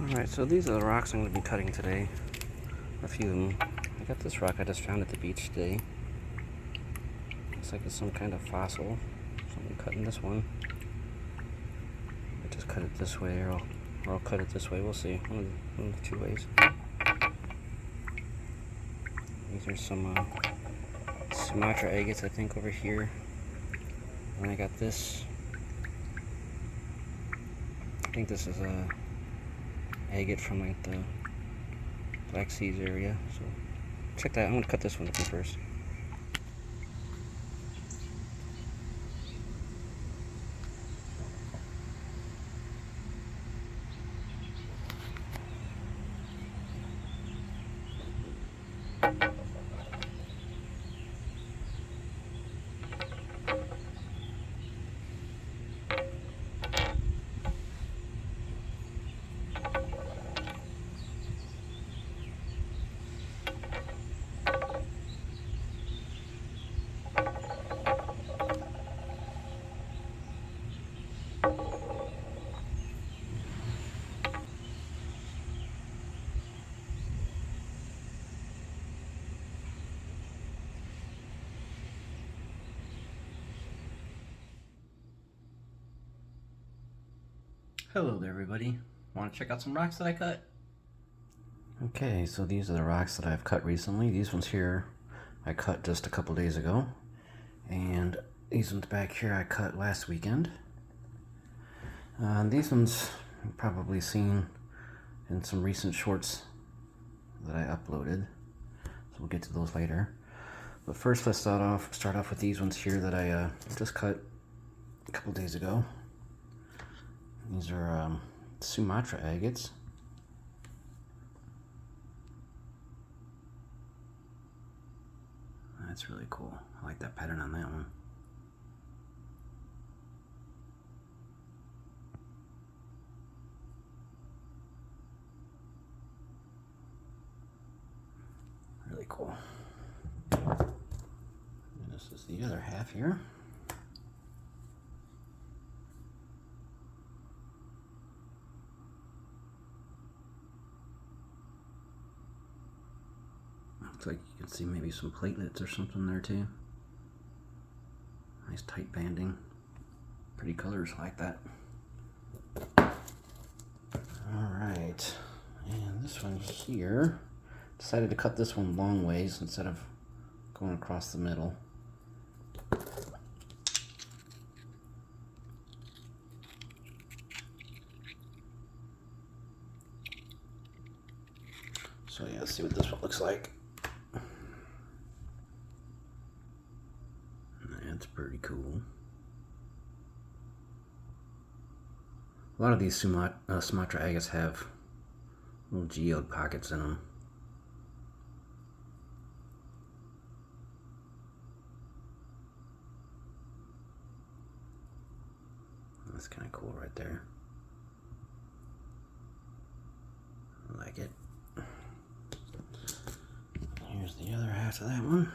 Alright, so these are the rocks I'm going to be cutting today. A few of them. I got this rock I just found at the beach today. Looks like it's some kind of fossil. So I'm cutting this one. I just cut it this way, or I'll cut it this way. We'll see. One of the two ways. These are some Sumatra agates, I think, over here. And I got this. I think this is a agate from like the Black Seas area. So check that. I'm gonna cut this one open first. Hello there everybody, want to check out some rocks that I cut? Okay, so these are the rocks that I've cut recently. These ones here I cut just a couple days ago, and these ones back here I cut last weekend. These ones you've probably seen in some recent shorts that I uploaded, so we'll get to those later. But first let's start off with these ones here that I just cut a couple days ago. These are Sumatra agates. That's really cool. I like that pattern on that one. Really cool. And this is the other half here. Looks like you can see maybe some platelets or something there too. Nice tight banding. Pretty colors, I like that. Alright, and this one here, decided to cut this one long ways instead of going across the middle. So yeah, let's see what this one looks like. That's pretty cool. A lot of these Sumatra agates have little geode pockets in them. That's kind of cool right there. I like it. Here's the other half of that one.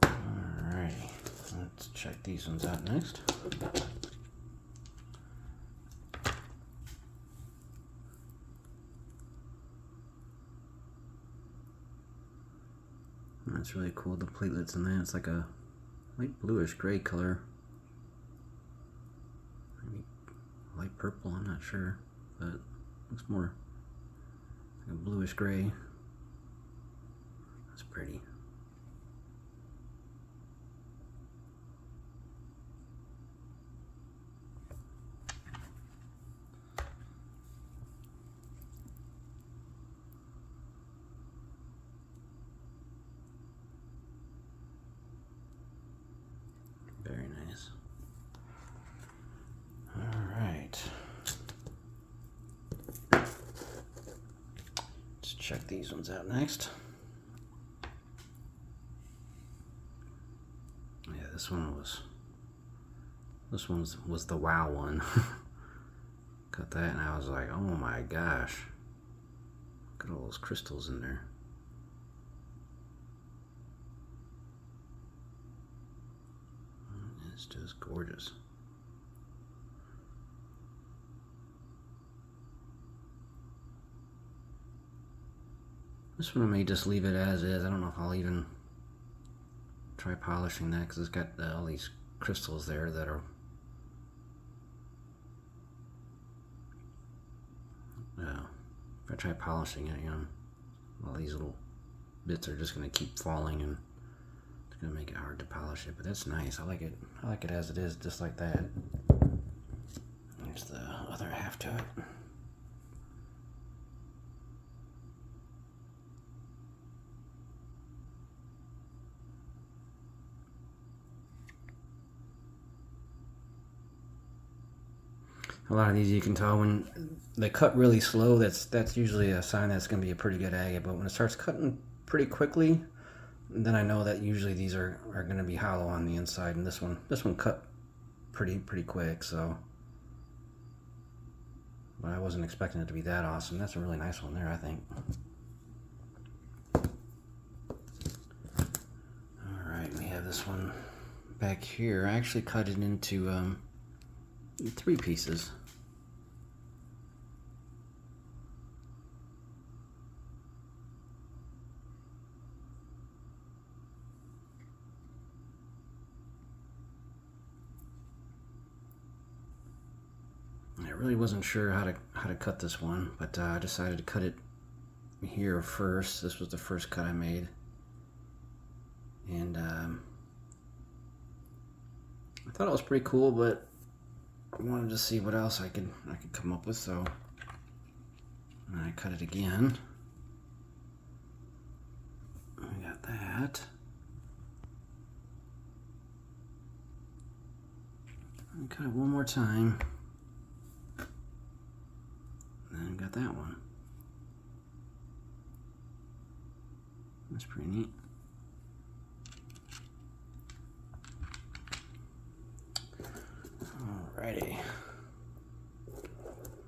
Alrighty, let's check these ones out next. That's really cool, the platelets in that. It's like a light bluish gray color. Maybe light purple, I'm not sure, but looks more like a bluish gray. That's pretty. Very nice. All right. Let's check these ones out next. Yeah, this one was the wow one. cut that and I was like, oh my gosh. Look at all those crystals in there. It's just gorgeous. This one I may just leave it as is. I don't know if I'll even try polishing that because it's got all these crystals there that are if I try polishing it, all these little bits are just going to keep falling and it's going to make it hard to polish it, but that's nice. I like it as it is, just like that. There's the other half to it. A lot of these you can tell when they cut really slow, that's usually a sign that it's going to be a pretty good agate. But when it starts cutting pretty quickly, then I know that usually these are going to be hollow on the inside. And this one cut pretty quick, so. But I wasn't expecting it to be that awesome. That's a really nice one there, I think. All right, we have this one back here. I actually cut it into 3 pieces. I really wasn't sure how to cut this one, but I decided to cut it here first. This was the first cut I made, and I thought it was pretty cool, but I wanted to see what else I could come up with, so I cut it again. I got that. I cut it one more time. And got that one. That's pretty neat. Alrighty.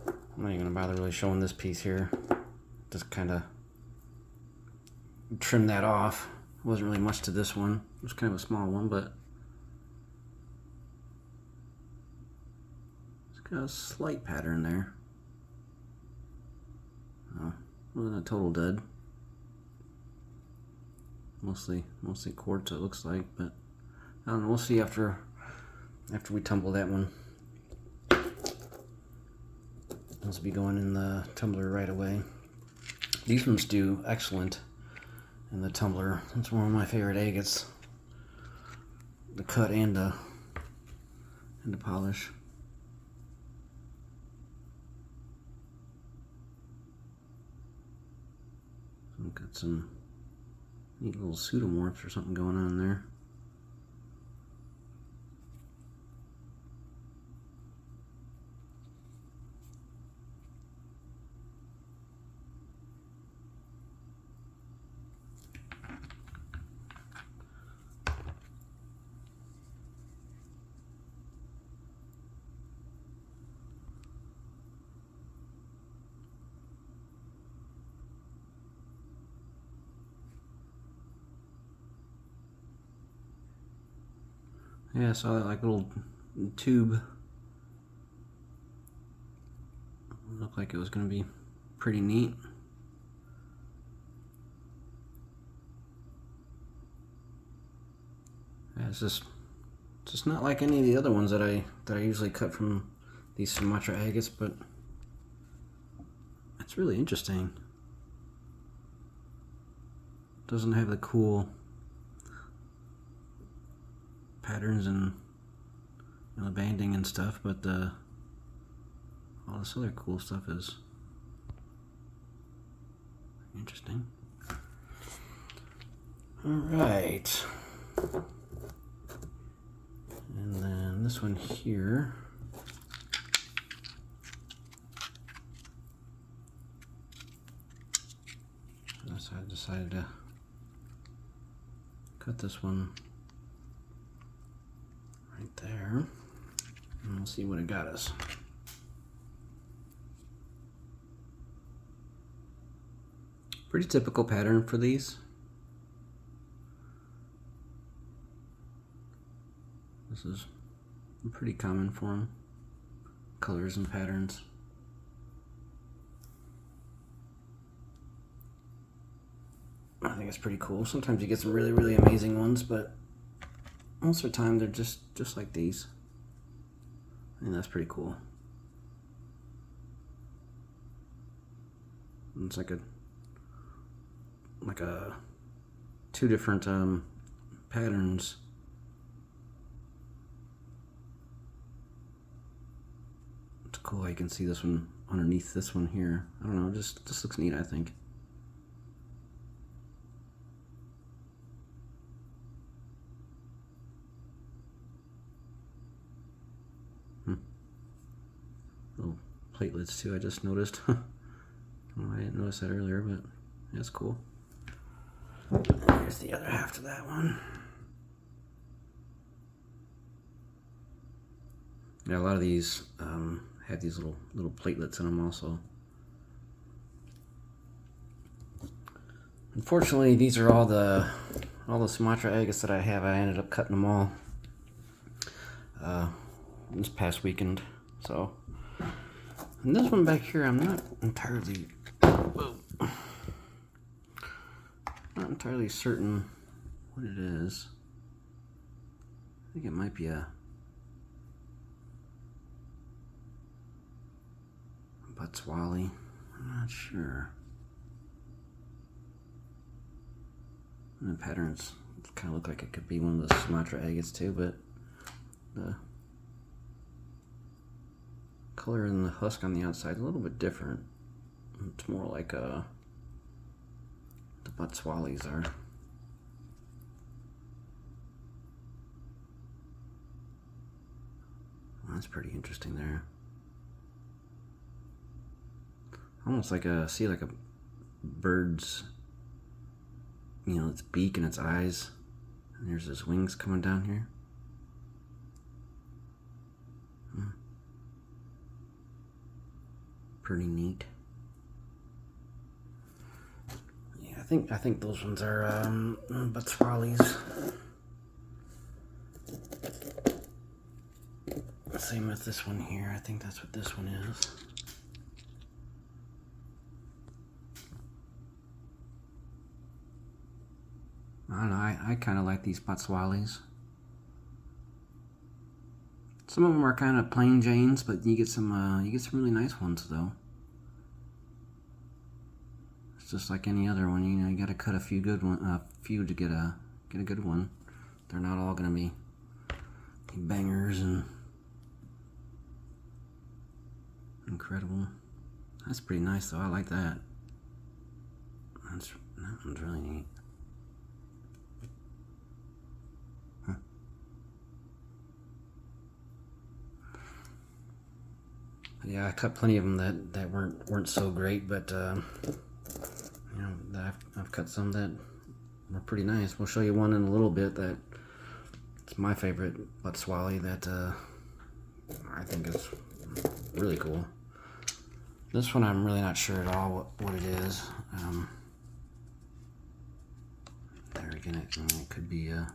I'm not even gonna bother really showing this piece here. Just kind of trim that off. Wasn't really much to this one. It was kind of a small one, but it's got a slight pattern there. Wasn't a total dud. Mostly quartz, it looks like, but I don't know. We'll see after we tumble that one. This will be going in the tumbler right away. These ones do excellent in the tumbler. It's one of my favorite agates. The cut and the polish. I've got some neat little pseudomorphs or something going on there. Yeah, I saw that like little tube. Looked like it was going to be pretty neat. Yeah, it's just not like any of the other ones that I usually cut from these Sumatra agates, but it's really interesting. Doesn't have the cool patterns and the banding and stuff, but all this other cool stuff is interesting. All right, and then this one here. So I decided to cut this one right there, and we'll see what it got us. Pretty typical pattern for these. This is pretty common for them. Colors and patterns. I think it's pretty cool. Sometimes you get some really, really amazing ones, but most of the time they're just like these. And that's pretty cool. It's like a two different patterns. It's cool how you can see this one underneath this one here. I don't know, just looks neat, I think. Little platelets too, I just noticed. I didn't notice that earlier, but that's cool. Here's the other half to that one. Yeah, a lot of these have these little platelets in them also. Unfortunately, these are all the Sumatra agates that I have. I ended up cutting them all this past weekend. So, and this one back here, I'm not entirely certain what it is. I think it might be a Butswali. I'm not sure. And the patterns kind of look like it could be one of the Sumatra agates too, but the color in the husk on the outside is a little bit different. It's more like the Butswalis are. Well, that's pretty interesting there. Almost like see like a bird's, you know, its beak and its eyes. And there's his wings coming down here. Pretty neat. Yeah, I think those ones are Butswalis. Same with this one here. I think that's what this one is. I don't know. I kind of like these Butswalis. Some of them are kind of plain Janes, but you get some really nice ones though. It's just like any other one, you know. You got to cut a few good few to get a good one. They're not all gonna be bangers and incredible. That's pretty nice though. I like that. That one's really neat. Yeah, I cut plenty of them that weren't so great, but you know, I've cut some that were pretty nice. We'll show you one in a little bit that it's my favorite Butswali that I think is really cool. This one I'm really not sure at all what it is. There again, it could be a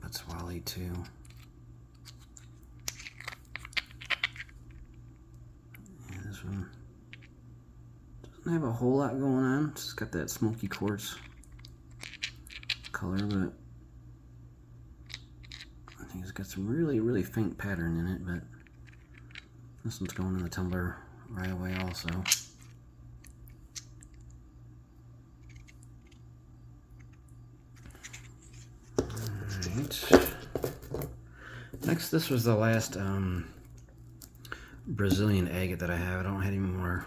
Butswali too. This one doesn't have a whole lot going on. It's got that smoky quartz color, but I think it's got some really, really faint pattern in it, but this one's going in the tumbler right away also. Alright. Next, this was the last Brazilian agate that I have. I don't have any more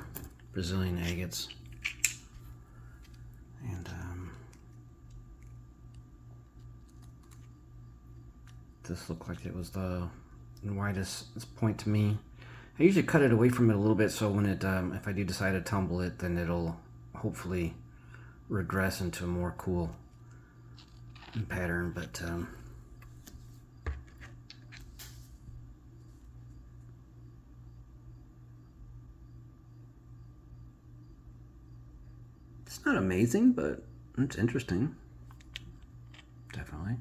Brazilian agates. And this looked like it was the widest point to me. I usually cut it away from it a little bit, so when it if I do decide to tumble it, then it'll hopefully regress into a more cool pattern. But It's not amazing, but it's interesting. Definitely.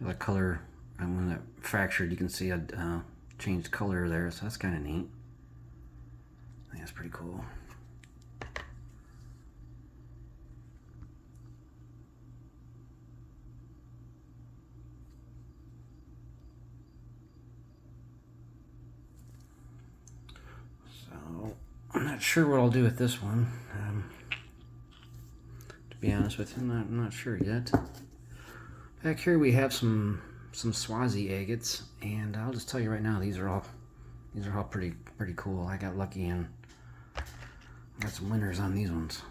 The color, and when that fractured, you can see a changed color there, so that's kind of neat. I think that's pretty cool. So, I'm not sure what I'll do with this one. To be honest with you, I'm not sure yet. Back here we have some Swazi agates, and I'll just tell you right now, these are all pretty cool. I got lucky and got some winners on these ones.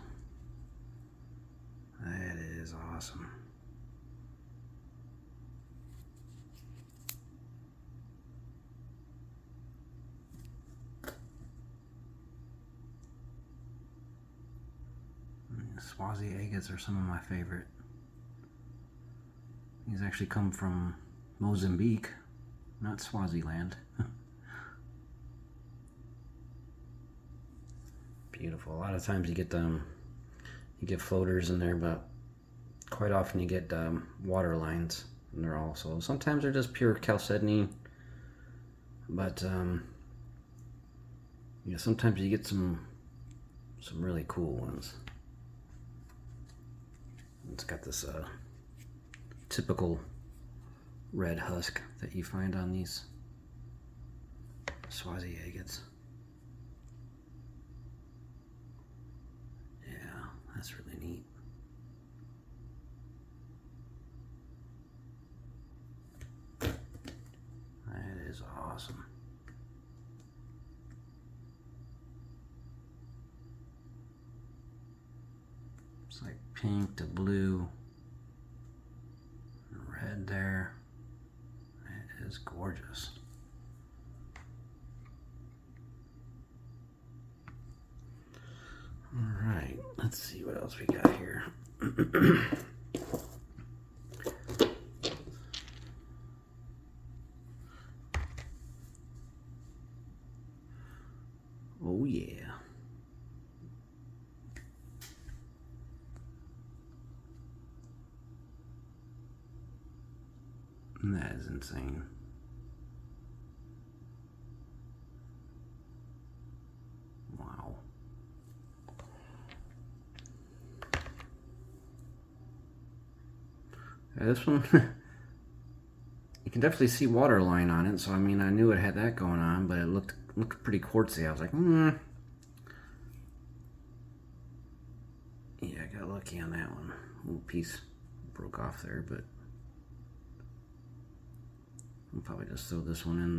That is awesome. Swazi agates are some of my favorite. These actually come from Mozambique, not Swaziland. Beautiful. A lot of times you get floaters in there, but quite often you get water lines, and they're also sometimes they're just pure chalcedony, but yeah, sometimes you get some really cool ones. It's got this typical red husk that you find on these Swazi agates. Yeah, that's really neat. That is awesome. It's like pink to blue, red there. It is gorgeous. All right, let's see what else we got here. Oh yeah. That is insane. Wow. Yeah, this one, you can definitely see water line on it, so I mean, I knew it had that going on, but it looked pretty quartzy. I was like, yeah, I got lucky on that one. A little piece broke off there, but I'll probably just throw this one in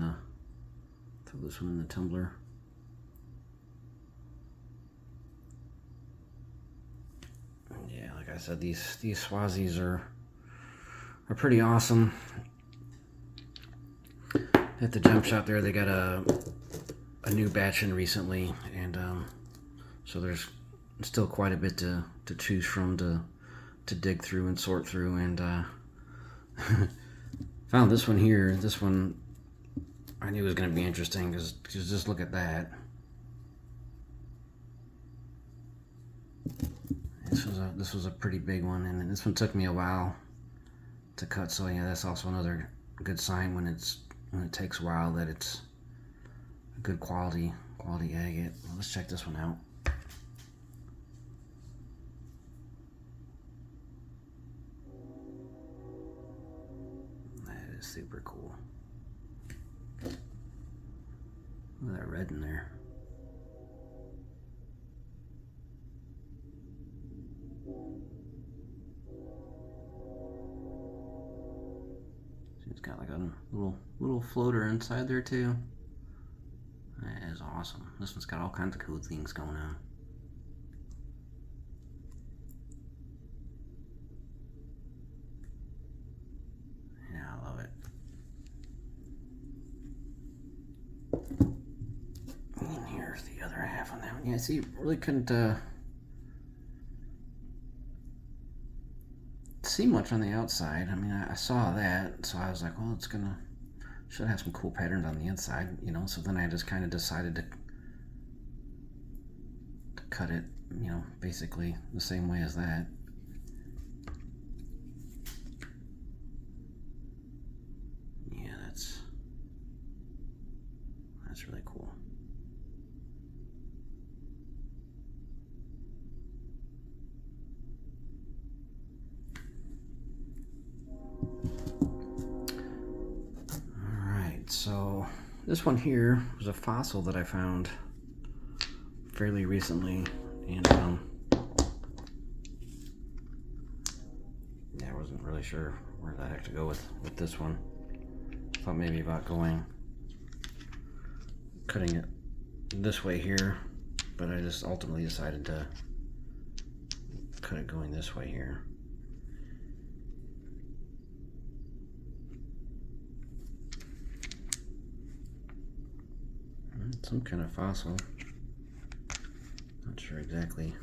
the tumbler. Yeah, like I said, these Swazis are pretty awesome. At the jump shop there, they got a new batch in recently, and so there's still quite a bit to choose from, to dig through and sort through, and found this one here. This one I knew was going to be interesting, because just look at that. This was a pretty big one, and this one took me a while to cut. So yeah, that's also another good sign when it takes a while, that it's a good quality agate. Well, let's check this one out. That is super cool. Look at that red in there. It's got like a little floater inside there too. That is awesome. This one's got all kinds of cool things going on. Yeah, I love it. And here's the other half on that one. Yeah, see, really couldn't see much on the outside. I mean, I saw that, so I was like, well, should have some cool patterns on the inside, you know. So then I just kind of decided cut it, you know, basically the same way as that. Yeah, that's really cool. Alright, so this one here was a fossil that I found fairly recently, and yeah, I wasn't really sure where the heck to go with this one. Thought maybe about cutting it this way here, but I just ultimately decided to cut it going this way here. Some kind of fossil. Not sure exactly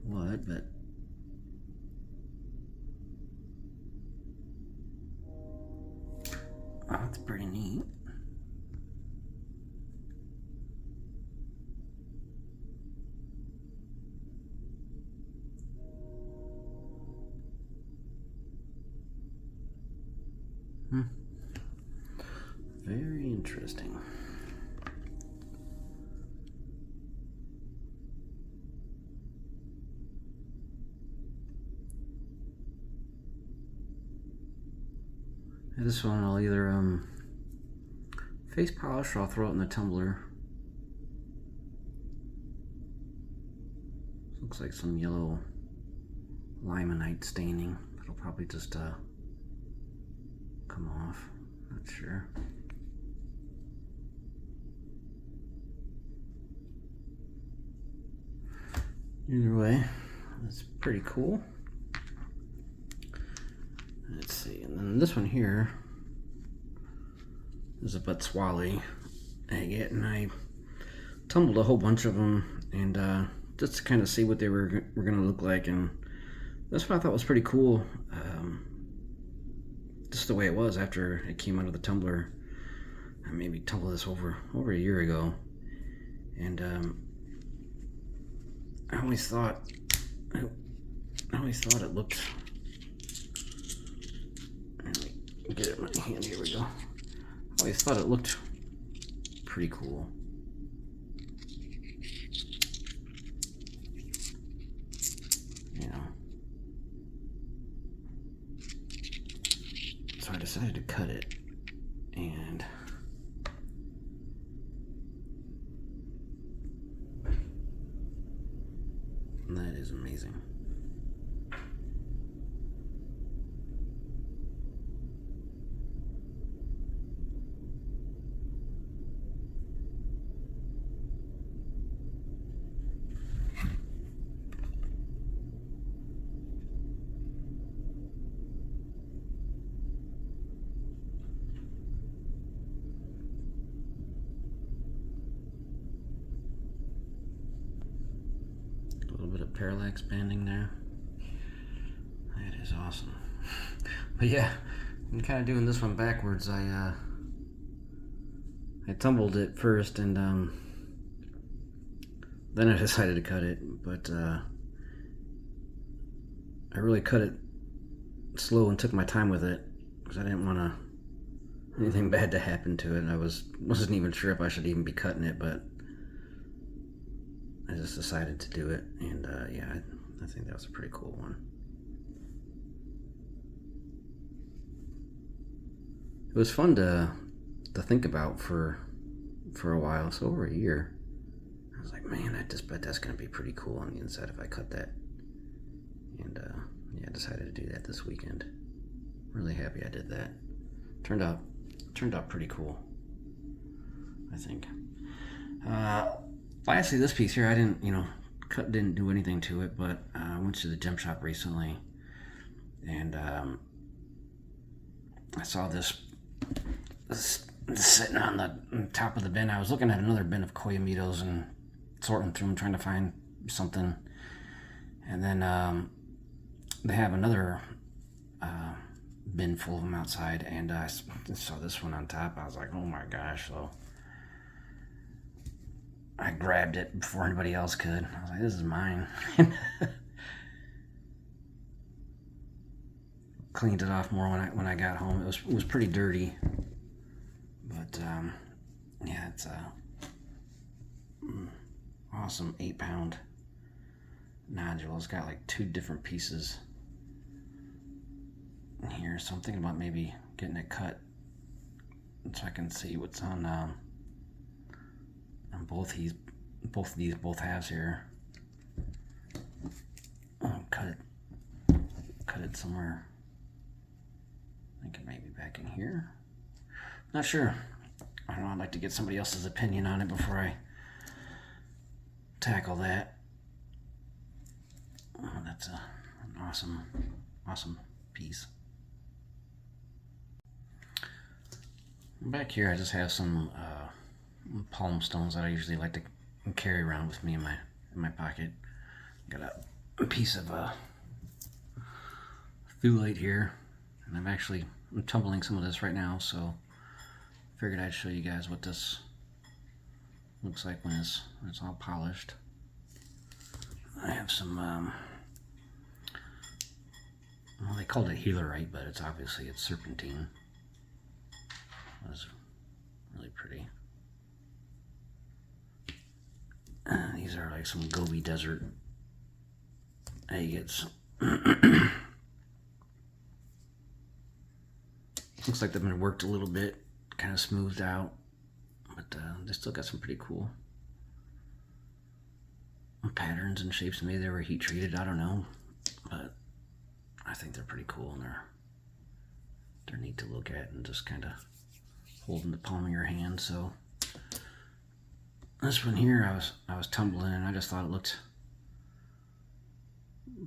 what, but oh, that's pretty neat. Very interesting. This one I'll either face polish or I'll throw it in the tumbler. Looks like some yellow limonite staining. It'll probably just come off. Not sure. Either way, that's pretty cool. Let's see, and then this one here is a Botswali agate, and I tumbled a whole bunch of them, and just to kind of see what they were going to look like, and this one I thought was pretty cool. Just the way it was after it came out of the tumbler. I maybe tumbled this over a year ago, and I always thought it looked. Let me get it in my hand. Here we go. I always thought it looked pretty cool. You know. So I decided to cut it, and that is amazing. Parallax banding there. That is awesome. But yeah, I'm kind of doing this one backwards. I tumbled it first, and then I decided to cut it. But I really cut it slow and took my time with it because I didn't want anything bad to happen to it. I wasn't even sure if I should even be cutting it, but I just decided to do it, and yeah, I think that was a pretty cool one. It was fun to think about for a while, so over a year. I was like, man, I just bet that's going to be pretty cool on the inside if I cut that. And yeah, I decided to do that this weekend. Really happy I did that. Turned out pretty cool, I think. Lastly, this piece here, I didn't do anything to it, but I went to the gem shop recently, and I saw this sitting on the top of the bin. I was looking at another bin of Koyomitos and sorting through them, trying to find something, and then they have another bin full of them outside, and I saw this one on top. I was like, oh my gosh. So I grabbed it before anybody else could. I was like, this is mine. Cleaned it off more when I got home. It was pretty dirty, but yeah, it's a awesome 8-pound nodule. It's got like 2 different pieces in here, so I'm thinking about maybe getting it cut so I can see what's on both halves here. Cut it somewhere. I think it may be back in here. Not sure. I don't know. I'd like to get somebody else's opinion on it before I tackle that. Oh, that's an awesome piece. Back here, I just have some palm stones that I usually like to carry around with me in my pocket. Got a piece of thulite here, and I'm tumbling some of this right now, so figured I'd show you guys what this looks like when it's all polished. I have some well, they called it healerite, but it's serpentine. It was really pretty. These are like some Gobi Desert agates. Looks like they've been worked a little bit, kind of smoothed out, but they still got some pretty cool patterns and shapes. Maybe they were heat treated, I don't know, but I think they're pretty cool, and they're neat to look at and just kind of hold in the palm of your hand. So this one here, I was tumbling, and I just thought it looked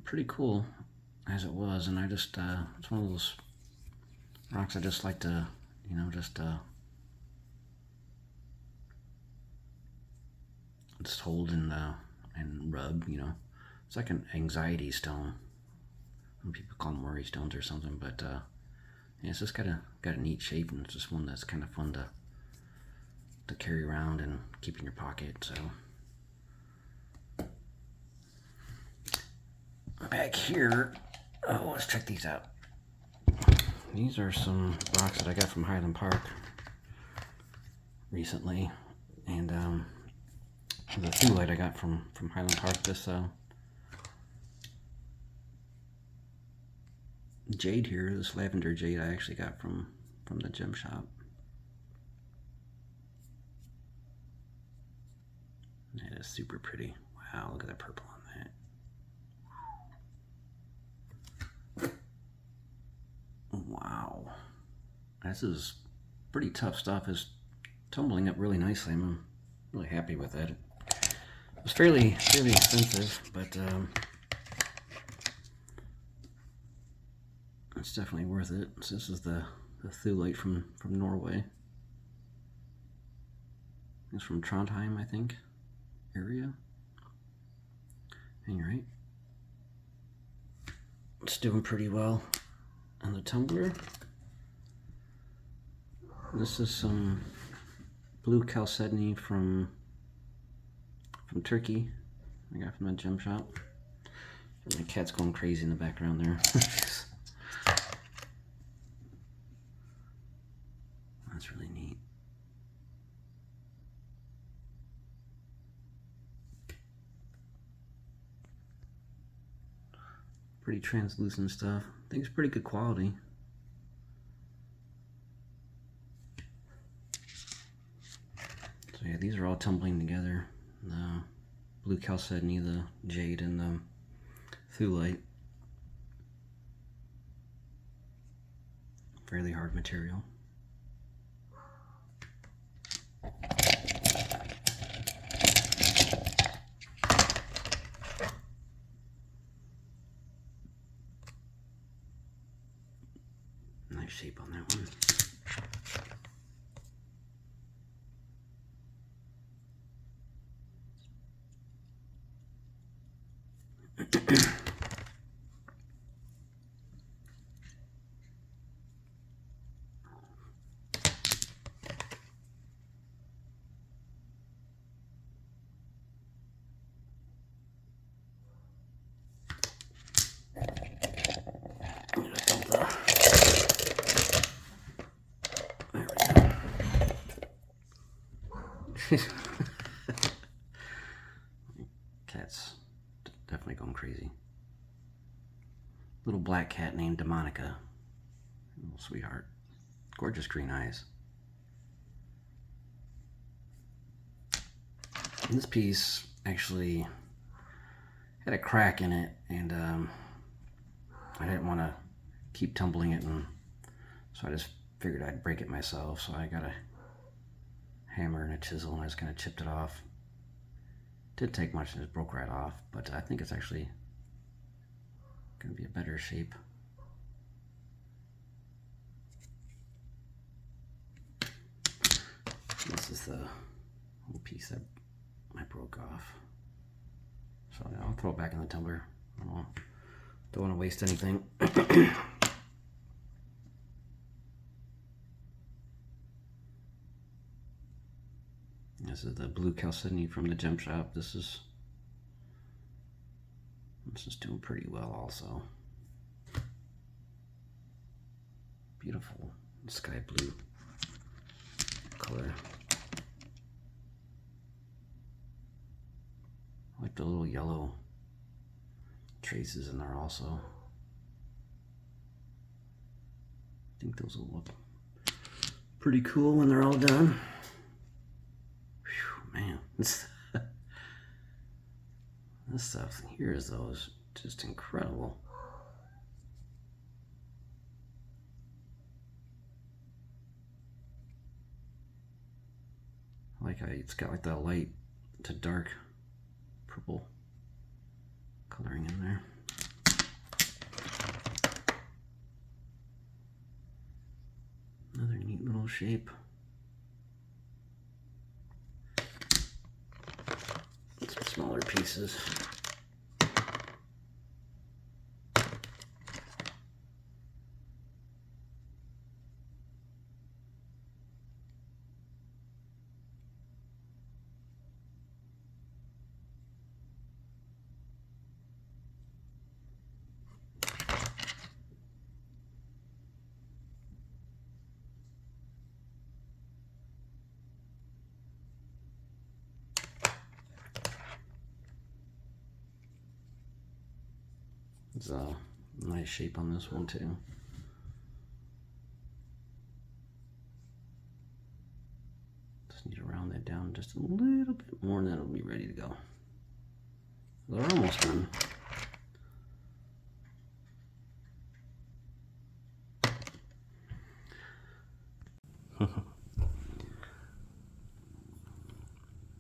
pretty cool as it was, and I just it's one of those rocks I just like to, just hold and rub. It's like an anxiety stone. Some people call them worry stones or something, but yeah, it's just got a neat shape, and it's just one that's kind of fun to carry around and keep in your pocket. So back here, let's check these out. These are some rocks that I got from Highland Park recently, and the thulite I got from Highland Park. This jade here, this lavender jade, I actually got from the gem shop. That is super pretty. Wow, look at that purple on that. Wow, this is pretty tough stuff. It's tumbling up really nicely. I'm really happy with that. It was fairly expensive, but it's definitely worth it. So this is the thulite from Norway. It's from Trondheim, I think, area. And you're right. It's doing pretty well on the tumbler. This is some blue chalcedony from Turkey. I got from that gem shop. My cat's going crazy in the background there. That's really neat. Pretty translucent stuff. I think it's pretty good quality. So yeah, these are all tumbling together. The blue chalcedony, the jade, and the thulite. Fairly hard material. Nice shape on that one. Cat's definitely going crazy. Little black cat named Demonica. Little sweetheart. Gorgeous green eyes. And this piece actually had a crack in it, and I didn't want to keep tumbling it, and so I just figured I'd break it myself. So I got a hammer and a chisel, and I just kind of chipped it off. Didn't take much, and it just broke right off, but I think it's actually going to be a better shape. This is the little piece that I broke off. So I'll throw it back in the tumbler. I don't want to waste anything. This is the blue chalcedony from the gem shop. This is doing pretty well also. Beautiful sky blue color. I like the little yellow traces in there also. I think those will look pretty cool when they're all done. Whew, man, this stuff here is just incredible. It's got like that light to dark purple coloring in there. Another neat little shape. Some smaller pieces. There's a nice shape on this one too. Just need to round that down just a little bit more and then it'll be ready to go. They're almost done.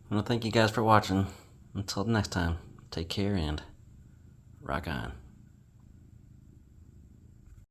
Well, thank you guys for watching. Until next time, take care and rock on.